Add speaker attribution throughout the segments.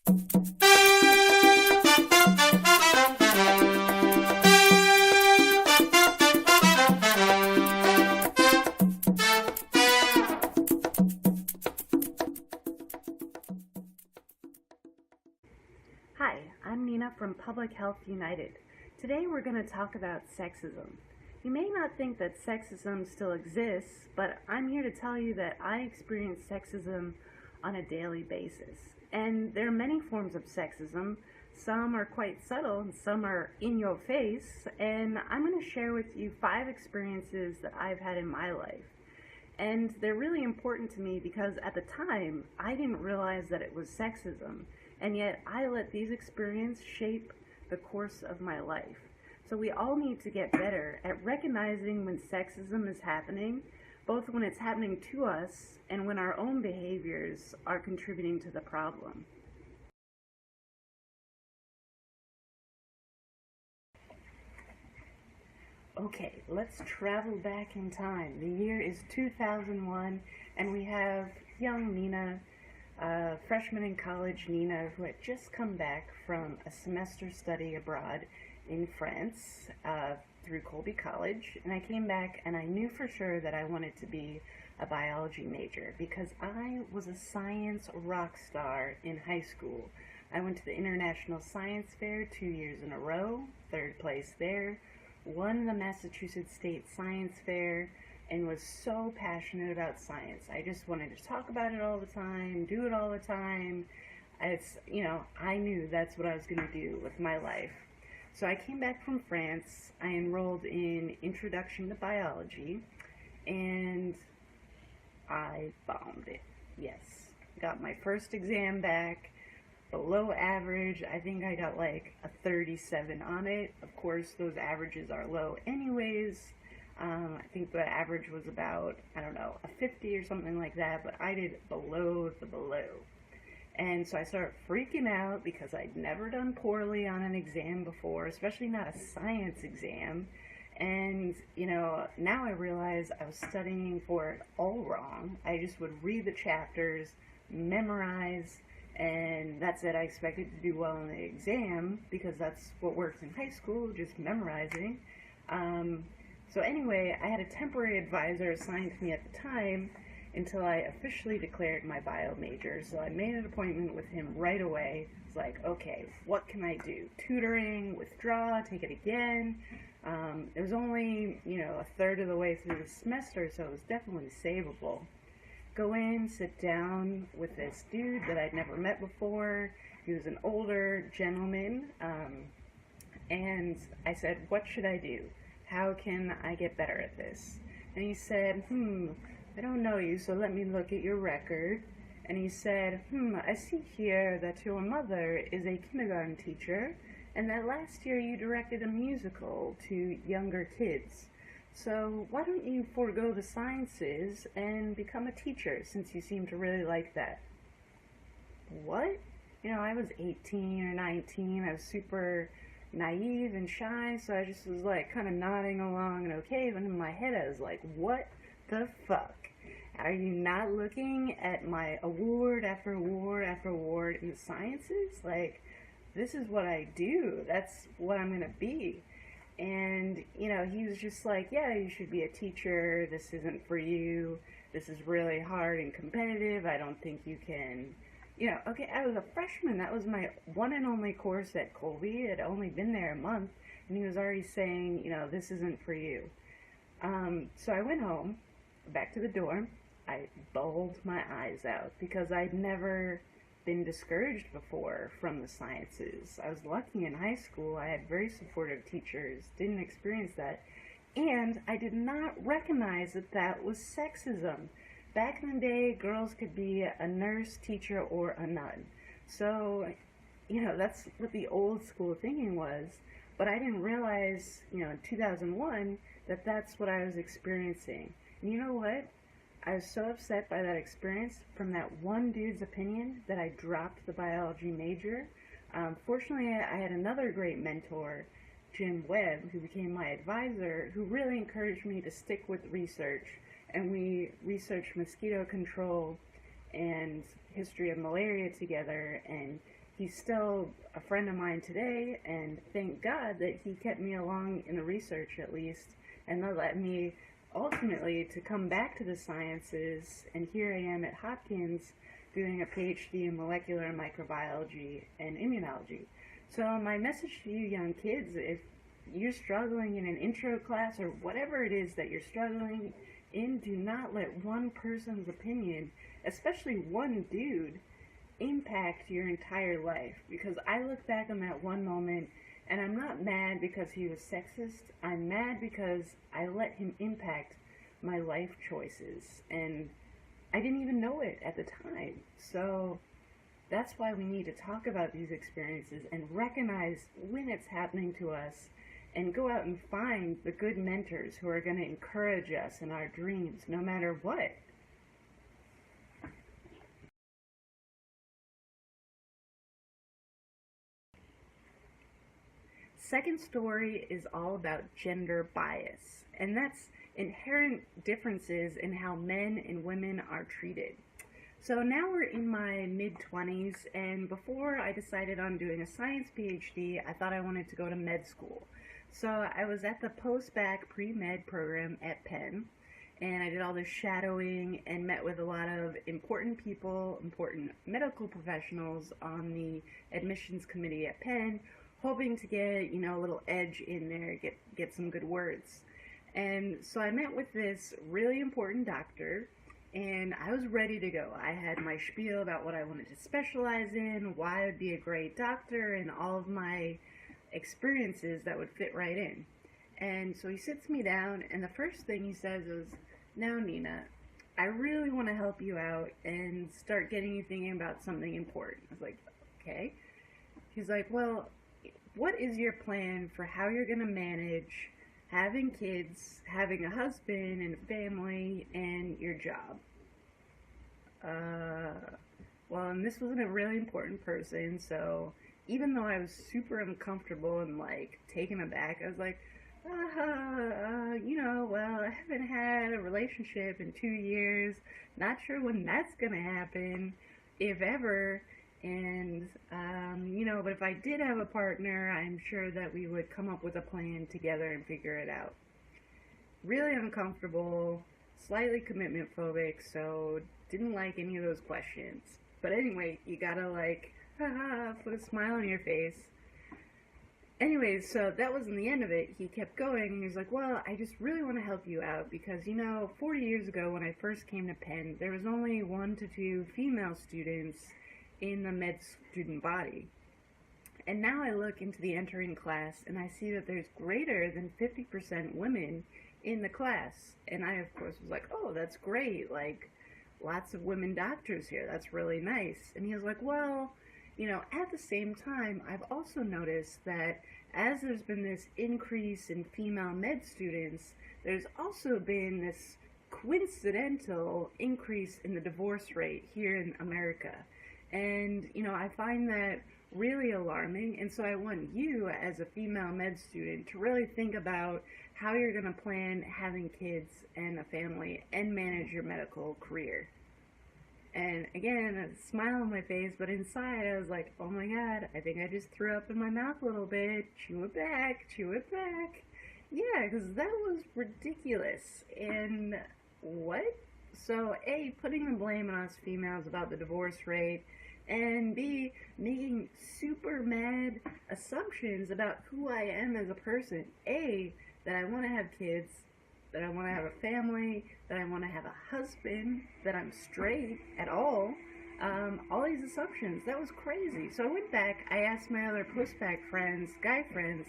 Speaker 1: Hi, I'm Nina from Public Health United. Today we're going to talk about sexism. You may not think that sexism still exists, but I'm here to tell you that I experience sexism on a daily basis. And there are many forms of sexism. Some are quite subtle and some are in your face. And I'm going to share with you 5 experiences that I've had in my life. And they're really important to me because at the time, I didn't realize that it was sexism. And yet I let these experiences shape the course of my life. So we all need to get better at recognizing when sexism is happening, both when it's happening to us and when our own behaviors are contributing to the problem. Okay, let's travel back in time. The year is 2001, and we have young Nina, freshman in college Nina, who had just come back from a semester study abroad in France through Colby College. And I came back and I knew for sure that I wanted to be a biology major because I was a science rock star in high school. I went to the International Science Fair 2 years in a row, 3rd place there, won the Massachusetts State Science Fair, and was so passionate about science. I just wanted to talk about it all the time, do it all the time. I knew that's what I was going to do with my life. So I came back from France, I enrolled in Introduction to Biology, and I bombed it. Yes. Got my first exam back, below average. I think I got like a 37 on it. Of course, those averages are low anyways. I think the average was about, a 50 or something like that, but I did below the below. And so I started freaking out because I'd never done poorly on an exam before, especially not a science exam. And, now I realize I was studying for it all wrong. I just would read the chapters, memorize, and that's it. I expected to do well in the exam because that's what works in high school, just memorizing. So anyway, I had a temporary advisor assigned to me at the time until I officially declared my bio major. So I made an appointment with him right away. It's like, okay, what can I do? Tutoring, withdraw, take it again. It was only, a third of the way through the semester, so it was definitely savable. Go in, sit down with this dude that I'd never met before. He was an older gentleman, and I said, what should I do? How can I get better at this? And he said, I don't know you, so let me look at your record. And he said, I see here that your mother is a kindergarten teacher, and that last year you directed a musical to younger kids. So why don't you forego the sciences and become a teacher, since you seem to really like that? What? I was 18 or 19. I was super naive and shy, so I just was like kind of nodding along and okay, but in my head I was like, what the fuck? Are you not looking at my award after award after award in the sciences? Like, this is what I do. That's what I'm gonna be. And, he was just like, yeah, you should be a teacher. This isn't for you. This is really hard and competitive. I don't think you can, okay, I was a freshman. That was my one and only course at Colby. I'd only been there a month, and he was already saying, this isn't for you. So I went home, back to the dorm. I bawled my eyes out because I'd never been discouraged before from the sciences. I was lucky in high school. I had very supportive teachers, didn't experience that, and I did not recognize that that was sexism. Back in the day, girls could be a nurse, teacher, or a nun. So, that's what the old school thinking was, but I didn't realize, in 2001, that that's what I was experiencing. And you know what? I was so upset by that experience from that one dude's opinion that I dropped the biology major. Fortunately, I had another great mentor, Jim Webb, who became my advisor, who really encouraged me to stick with research. And we researched mosquito control and history of malaria together, and he's still a friend of mine today, and thank God that he kept me along in the research at least, and that led me ultimately to come back to the sciences, and here I am at Hopkins doing a PhD in molecular microbiology and immunology. So my message to you young kids, if you're struggling in an intro class or whatever it is that you're struggling in, do not let one person's opinion, especially one dude, impact your entire life. Because I look back on that one moment and I'm not mad because he was sexist. I'm mad because I let him impact my life choices, and I didn't even know it at the time. So that's why we need to talk about these experiences and recognize when it's happening to us, and go out and find the good mentors who are going to encourage us in our dreams no matter what. Second story is all about gender bias, and that's inherent differences in how men and women are treated. So now we're in my mid-20s, and before I decided on doing a science PhD, I thought I wanted to go to med school. So I was at the post-bac pre-med program at Penn, and I did all this shadowing and met with a lot of important people, important medical professionals on the admissions committee at Penn, hoping to get, a little edge in there, get some good words. And so I met with this really important doctor, and I was ready to go. I had my spiel about what I wanted to specialize in, why I would be a great doctor, and all of my experiences that would fit right in. And so he sits me down, and the first thing he says is, "Now, Nina, I really want to help you out and start getting you thinking about something important." I was like, "Okay." He's like, "Well, what is your plan for how you're going to manage having kids, having a husband and a family, and your job?" Well, and this wasn't a really important person, so even though I was super uncomfortable and taken aback, I was like, well, I haven't had a relationship in 2 years, not sure when that's gonna happen, if ever, and, but if I did have a partner, I'm sure that we would come up with a plan together and figure it out. Really uncomfortable, slightly commitment phobic, so didn't like any of those questions. But anyway, you gotta put a smile on your face. Anyways, so that wasn't the end of it. He kept going, and he was like, "Well, I just really want to help you out because, 40 years ago when I first came to Penn, there was only 1 to 2 female students in the med student body. And now I look into the entering class, and I see that there's greater than 50% women in the class." And I, of course, was like, "Oh, that's great. Lots of women doctors here. That's really nice." And he was like, "Well, at the same time, I've also noticed that as there's been this increase in female med students, there's also been this coincidental increase in the divorce rate here in America. And, I find that really alarming, and so I want you as a female med student to really think about how you're going to plan having kids and a family and manage your medical career." And again, a smile on my face, but inside I was like, "Oh my God, I think I just threw up in my mouth a little bit. Chew it back, chew it back." Yeah, because that was ridiculous. And what? So A, putting the blame on us females about the divorce rate, and B, making super mad assumptions about who I am as a person. A, that I want to have kids, that I want to have a family, that I want to have a husband, that I'm straight at all. All these assumptions. That was crazy. So I went back, I asked my other post-bac friends, guy friends,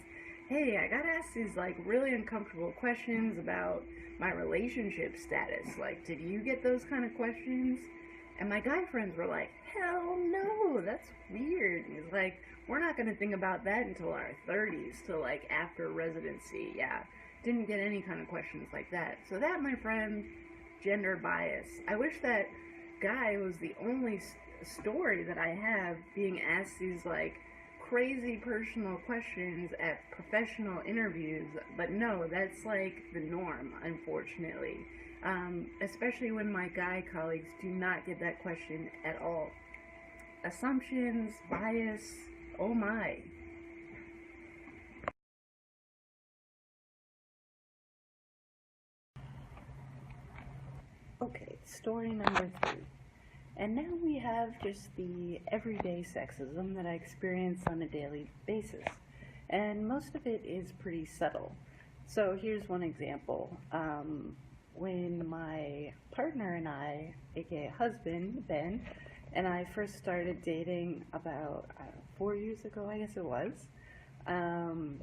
Speaker 1: "Hey, I got asked these really uncomfortable questions about my relationship status. Did you get those kind of questions?" And my guy friends were like, "Hell no, that's weird." And he's like, "We're not going to think about that until our 30s, till after residency." Yeah, didn't get any kind of questions like that. So that, my friend, gender bias. I wish that guy was the only story that I have being asked these crazy personal questions at professional interviews, but no, that's the norm, unfortunately. Especially when my guy colleagues do not get that question at all. assumptions, bias, oh my. Okay, story number 3. And now we have just the everyday sexism that I experience on a daily basis. And most of it is pretty subtle. So here's one example. When my partner and I, aka husband, Ben, and I first started dating about 4 years ago, I guess it was, um,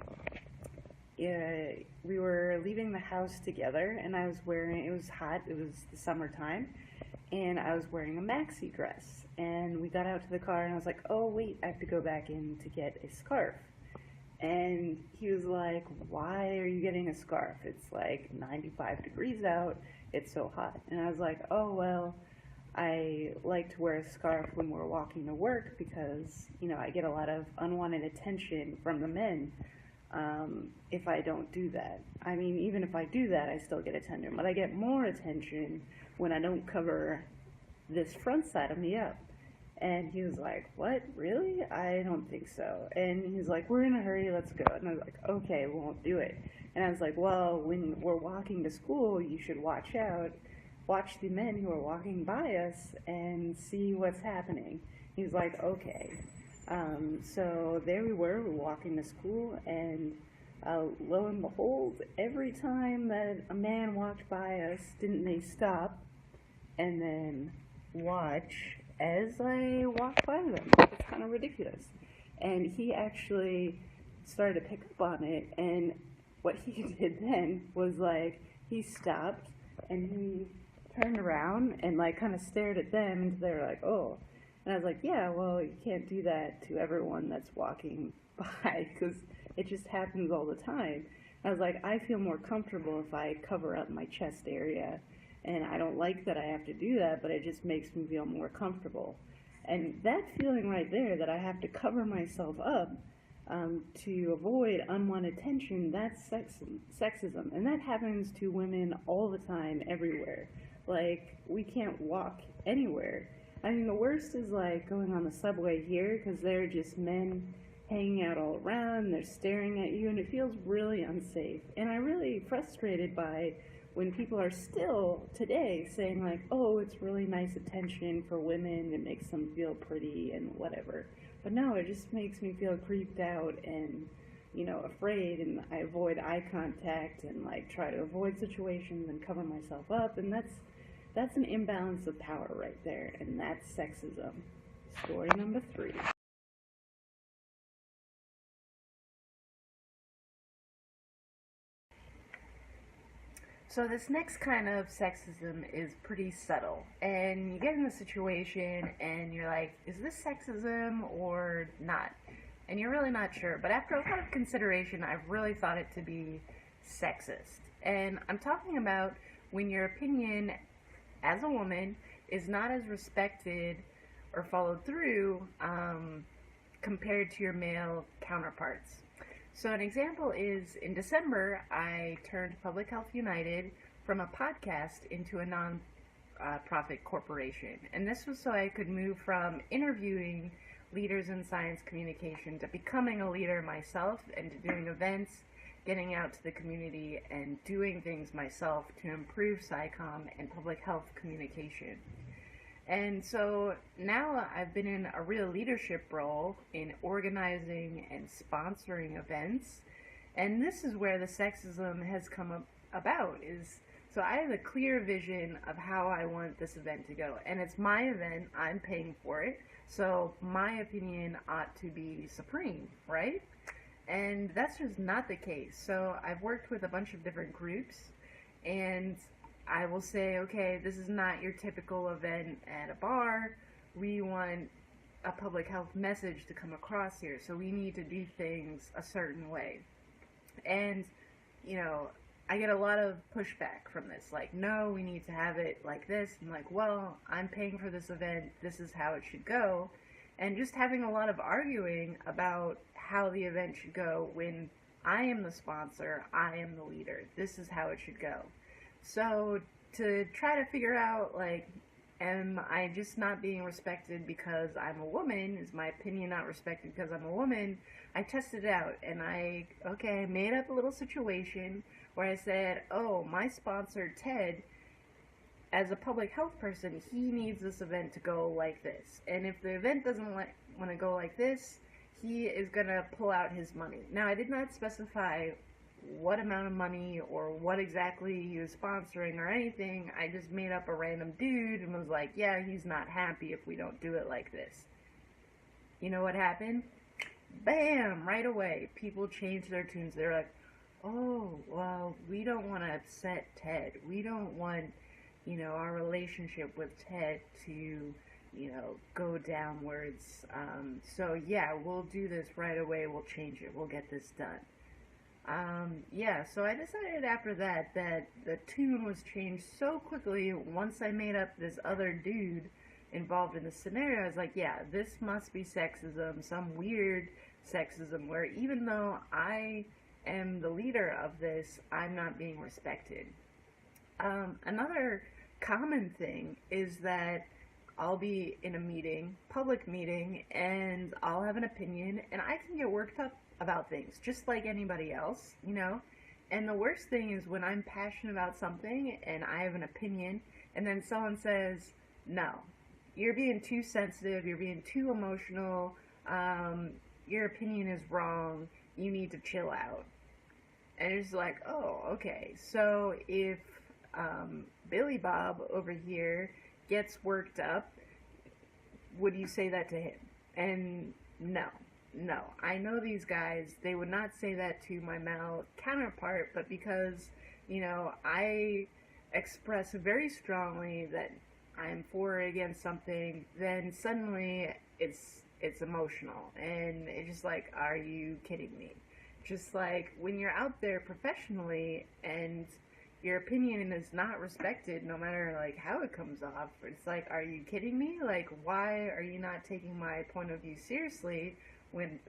Speaker 1: we were leaving the house together, and I was wearing, it was hot, it was the summertime, and I was wearing a maxi dress. And we got out to the car, and I was like, oh, wait, I have to go back in to get a scarf. And he was like, why are you getting a scarf? It's like 95 degrees out. It's so hot. And I was like, oh, well, I like to wear a scarf when we're walking to work because, I get a lot of unwanted attention from the men if I don't do that. I mean, even if I do that, I still get attention. But I get more attention when I don't cover this front side of me up. And he was like, what, really? I don't think so. And he's like, we're in a hurry, let's go. And I was like, okay, we won't do it. And I was like, well, when we're walking to school, you should watch out. Watch the men who are walking by us and see what's happening. He was like, okay. So there we were walking to school, and lo and behold, every time that a man walked by us, didn't they stop and then watch as I walked by them? It's kind of ridiculous. And he actually started to pick up on it, and what he did then was like, he stopped and he turned around and like kind of stared at them, and they were like, oh. And I was like, yeah, well, you can't do that to everyone that's walking by because it just happens all the time. I was like, I feel more comfortable if I cover up my chest area, and I don't like that I have to do that, but it just makes me feel more comfortable. And that feeling right there, that I have to cover myself up to avoid unwanted attention, that's sexism. And that happens to women all the time, everywhere. Like, we can't walk anywhere. I mean, the worst is like going on the subway here, because there are just men hanging out all around, they're staring at you, and it feels really unsafe. And I'm really frustrated by when people are still today saying like, oh, it's really nice attention for women, it makes them feel pretty and whatever. But no, it just makes me feel creeped out and, afraid, and I avoid eye contact and like try to avoid situations and cover myself up, and that's an imbalance of power right there, and that's sexism. Story number 3. So this next kind of sexism is pretty subtle, and you get in a situation and you're like, is this sexism or not? And you're really not sure, but after a lot of consideration, I've really thought it to be sexist. And I'm talking about when your opinion as a woman is not as respected or followed through compared to your male counterparts. So an example is, in December, I turned Public Health United from a podcast into a non-profit corporation. And this was so I could move from interviewing leaders in science communication to becoming a leader myself and to doing events, getting out to the community, and doing things myself to improve SciComm and public health communication. And so now I've been in a real leadership role in organizing and sponsoring events, and this is where the sexism has come about. So I have a clear vision of how I want this event to go, and it's my event, I'm paying for it, so my opinion ought to be supreme, right? And that's just not the case. So I've worked with a bunch of different groups, and I will say, okay, this is not your typical event at a bar. We want a public health message to come across here, so we need to do things a certain way. And, I get a lot of pushback from this, like, no, we need to have it like this. I'm like, well, I'm paying for this event, this is how it should go. And just having a lot of arguing about how the event should go when I am the sponsor, I am the leader. This is how it should go. So to try to figure out, like, am I just not being respected because I'm a woman? Is my opinion not respected because I'm a woman? I tested it out and I made up a little situation where I said, oh, my sponsor, Ted, as a public health person, he needs this event to go like this. And if the event doesn't want to go like this, he is going to pull out his money. Now, I did not specify what amount of money or what exactly he was sponsoring or anything. I just made up a random dude and was like, yeah, he's not happy if we don't do it like this. You know what happened? Bam! Right away, people changed their tunes. They're like, oh, well, we don't want to upset Ted. We don't want, our relationship with Ted to, go downwards. So yeah, we'll do this right away. We'll change it. We'll get this done. So I decided after that the tune was changed so quickly once I made up this other dude involved in the scenario. I was like, yeah, this must be sexism, some weird sexism where even though I am the leader of this, I'm not being respected. Another common thing is that I'll be in a meeting, public meeting, and I'll have an opinion, and I can get worked up about things, just like anybody else. And the worst thing is when I'm passionate about something and I have an opinion, and then someone says, no, you're being too sensitive, you're being too emotional, your opinion is wrong, you need to chill out. And it's like, oh, okay, so if Billy Bob over here gets worked up, would you say that to him? And no, I know these guys, they would not say that to my male counterpart, but because, I express very strongly that I'm for or against something, then suddenly it's emotional, and it's just like, are you kidding me? Just like when you're out there professionally and your opinion is not respected, no matter like how it comes off, it's like, are you kidding me? Like, why are you not taking my point of view seriously when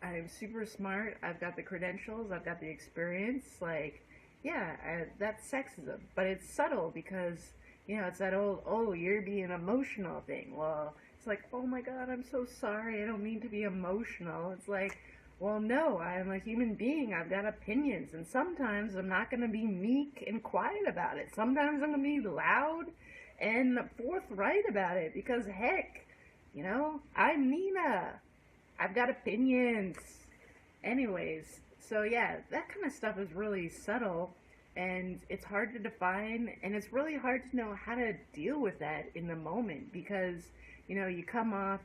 Speaker 1: I'm super smart, I've got the credentials, I've got the experience? Like, yeah, that's sexism, but it's subtle because, it's that old, oh, you're being emotional thing. Well, it's like, oh my god, I'm so sorry, I don't mean to be emotional. It's like, well, no, I'm a human being. I've got opinions, and sometimes I'm not going to be meek and quiet about it. Sometimes I'm going to be loud and forthright about it because, heck, I'm Nina. I've got opinions. Anyways, so yeah, that kind of stuff is really subtle, and it's hard to define, and it's really hard to know how to deal with that in the moment because, you come off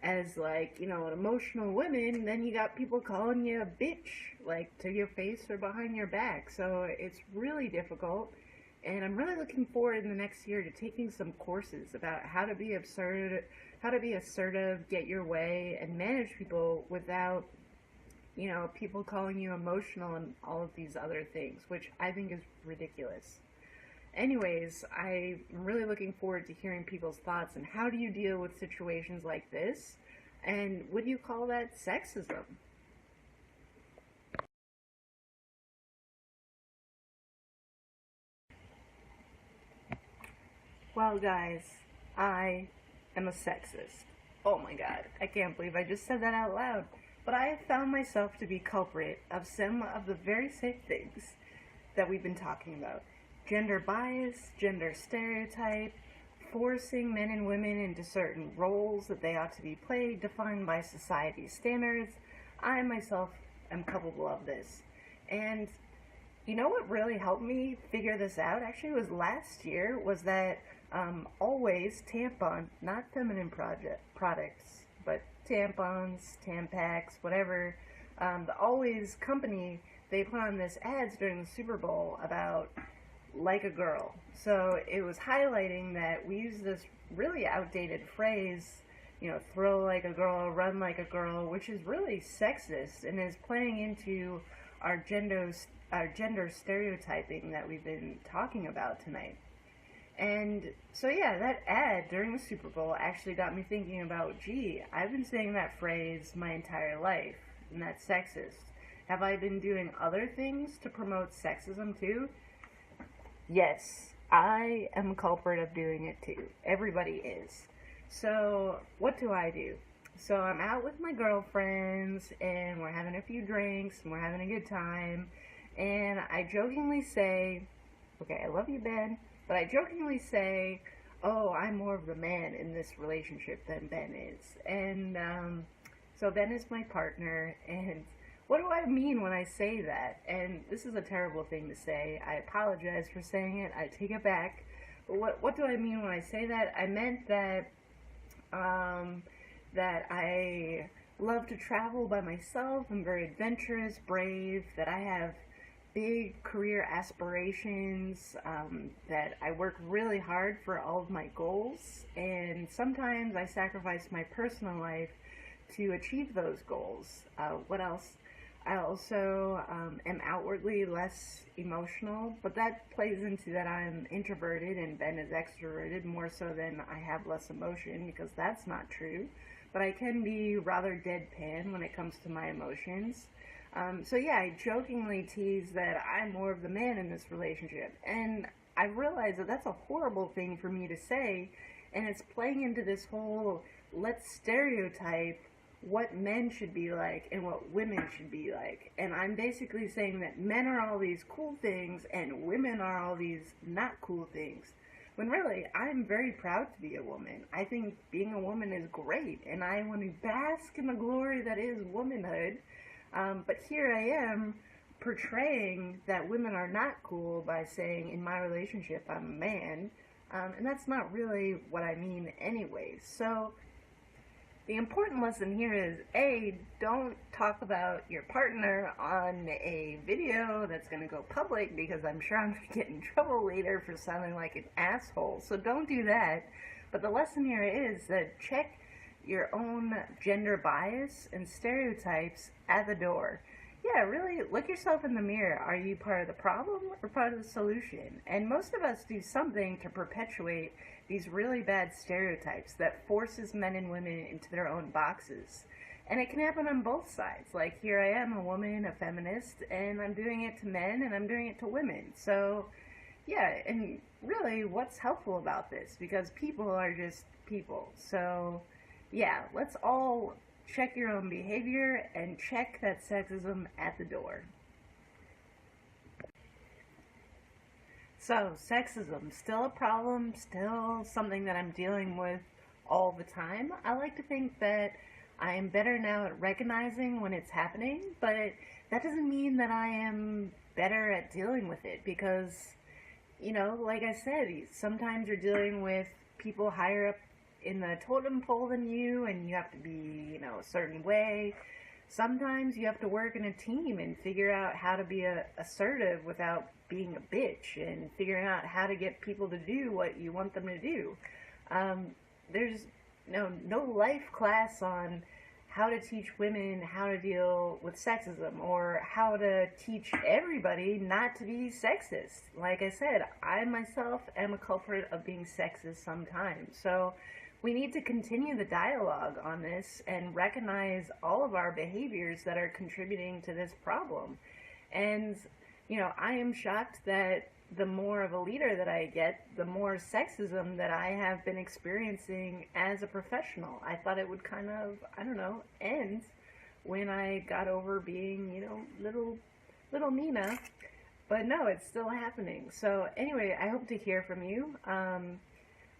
Speaker 1: as like, an emotional woman, then you got people calling you a bitch, like to your face or behind your back. So it's really difficult, and I'm really looking forward in the next year to taking some courses about how to be assertive, get your way, and manage people without, people calling you emotional and all of these other things, which I think is ridiculous. Anyways, I'm really looking forward to hearing people's thoughts on how do you deal with situations like this, and would you call that sexism? Well, guys, I am a sexist. Oh my god, I can't believe I just said that out loud. But I have found myself to be culprit of some of the very same things that we've been talking about. Gender bias, gender stereotype, forcing men and women into certain roles that they ought to be played, defined by society's standards. I myself am culpable of this. And you know what really helped me figure this out? Actually, it was last year, was that Always tampon, not feminine products, but tampons, Tampax, whatever. The Always company, they put on this ads during the Super Bowl about like a girl. So it was highlighting that we use this really outdated phrase, throw like a girl, run like a girl, which is really sexist and is playing into our gender stereotyping that we've been talking about tonight. And so yeah, that ad during the Super Bowl actually got me thinking about, gee, I've been saying that phrase my entire life, and that's sexist. Have I been doing other things to promote sexism too? Yes, I am a culprit of doing it too. Everybody is. So, what do I do? So, I'm out with my girlfriends and we're having a few drinks and we're having a good time. And I jokingly say, okay, I love you, Ben, but I jokingly say, oh, I'm more of the man in this relationship than Ben is. And so Ben is my partner, and what do I mean when I say that? And this is a terrible thing to say. I apologize for saying it. I take it back. But what do I mean when I say that? I meant that that I love to travel by myself. I'm very adventurous, brave, that I have big career aspirations, that I work really hard for all of my goals, and sometimes I sacrifice my personal life to achieve those goals. What else? I also am outwardly less emotional, but that plays into that I'm introverted and Ben is extroverted more so than I have less emotion, because that's not true. But I can be rather deadpan when it comes to my emotions. So yeah, I jokingly tease that I'm more of the man in this relationship, and I realize that that's a horrible thing for me to say, and it's playing into this whole let's stereotype what men should be like and what women should be like. And I'm basically saying that men are all these cool things and women are all these not cool things. When really, I'm very proud to be a woman. I think being a woman is great, and I want to bask in the glory that is womanhood. But here I am portraying that women are not cool by saying in my relationship I'm a man, and that's not really what I mean anyways. So the important lesson here is A, don't talk about your partner on a video that's going to go public, because I'm sure I'm going to get in trouble later for sounding like an asshole. So don't do that. But the lesson here is that check your own gender bias and stereotypes at the door. Yeah, really look yourself in the mirror. Are you part of the problem or part of the solution? And most of us do something to perpetuate these really bad stereotypes that forces men and women into their own boxes. And it can happen on both sides. Like, here I am, a woman, a feminist, and I'm doing it to men and I'm doing it to women. So, yeah, and really, what's helpful about this? Because people are just people. So, yeah, let's all check your own behavior and check that sexism at the door. So, sexism, still a problem, still something that I'm dealing with all the time. I like to think that I am better now at recognizing when it's happening, but that doesn't mean that I am better at dealing with it, because, you know, like I said, sometimes you're dealing with people higher up in the totem pole than you, and you have to be, you know, a certain way. Sometimes you have to work in a team and figure out how to be assertive without being a bitch, and figuring out how to get people to do what you want them to do. There's no life class on how to teach women how to deal with sexism, or how to teach everybody not to be sexist. Like I said, I myself am a culprit of being sexist sometimes. So we need to continue the dialogue on this and recognize all of our behaviors that are contributing to this problem. And, you know, I am shocked that the more of a leader that I get, the more sexism that I have been experiencing as a professional. I thought it would kind of, I don't know, end when I got over being, you know, little Nina. But no, it's still happening. So anyway, I hope to hear from you.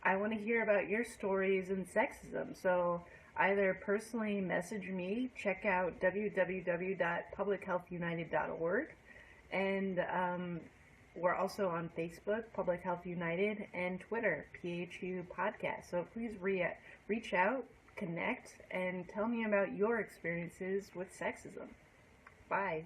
Speaker 1: I want to hear about your stories in sexism. So either personally message me, check out www.publichealthunited.org, and we're also on Facebook, Public Health United, and Twitter, PHU Podcast. So please reach out, connect, and tell me about your experiences with sexism. Bye.